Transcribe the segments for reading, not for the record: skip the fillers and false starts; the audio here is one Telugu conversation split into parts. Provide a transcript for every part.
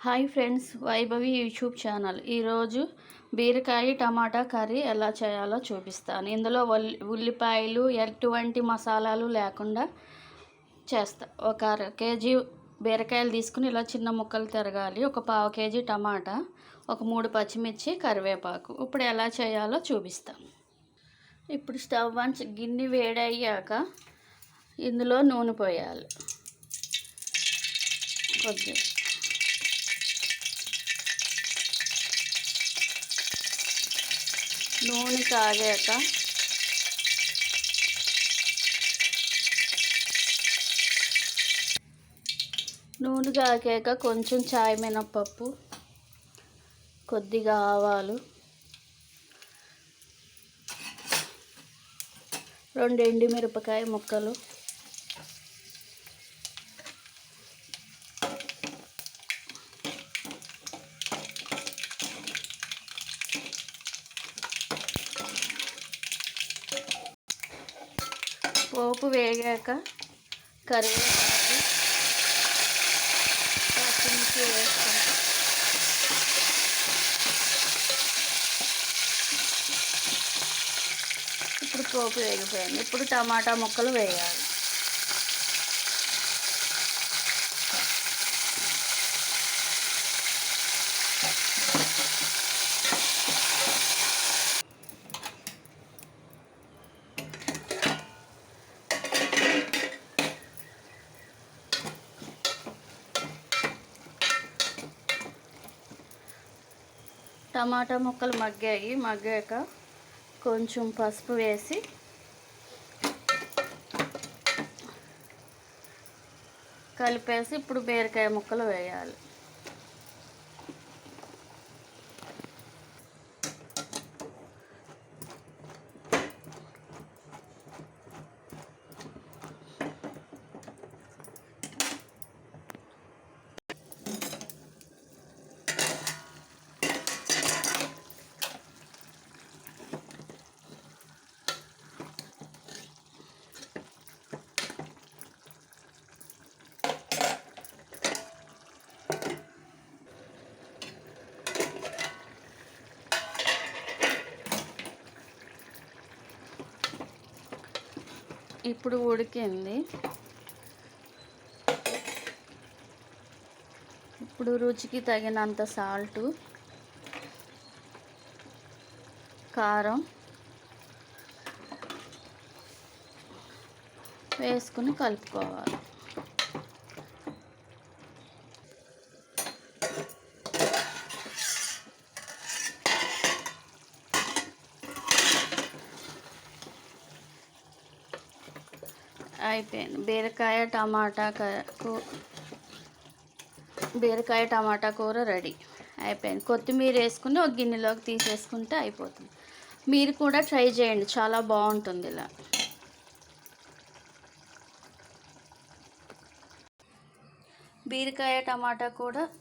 Hi friends, Vaibhavi YouTube channel. ఈరోజు బీరకాయ టమాటా కర్రీ ఎలా చేయాలో చూపిస్తాను. ఇందులో ఉల్లిపాయలు ఎటువంటి మసాలాలు లేకుండా చేస్తా. ఒక అర కేజీ బీరకాయలు తీసుకుని ఇలా చిన్న ముక్కలు తరగాలి. ఒక పావు కేజీ టమాటా, ఒక 3 పచ్చిమిర్చి, కరివేపాకు. ఇప్పుడు ఎలా చేయాలో చూపిస్తాను. ఇప్పుడు స్టవ్ ఆన్ గిన్నె వేడయ్యాక ఇందులో నూనె పోయాలి. కొద్దిగా నూనె కాగాక కొంచెం చాయ్ మినప్పప్పు, కొద్దిగా ఆవాలు, 2 ఎండుమిరపకాయ ముక్కలు, పోపు వేగాక కరివేపాకు, పచ్చిమిర్చి వేసుకుంటాం. ఇప్పుడు పోపు వేగిపోయింది. ఇప్పుడు టమాటా ముక్కలు వేయాలి. టమాటా ముక్కలు మగ్గాక కొంచెం పసుపు వేసి కలిపేసి ఇప్పుడు బీరకాయ ముక్కలు వేయాలి. ఇప్పుడు ఉడికింది. ఇప్పుడు రుచికి తగినంత సాల్టు, కారం వేసుకుని కలుపుకోవాలి. అయిపోయింది. బీరకాయ టమాటా కూర రెడీ అయిపోయింది. కొత్తిమీర వేసుకుని ఒక గిన్నెలోకి తీసేసుకుంటే అయిపోతుంది. మీరు కూడా ట్రై చేయండి, చాలా బాగుంటుంది. ఇలా బీరకాయ టమాటా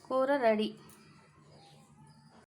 కూర రెడీ.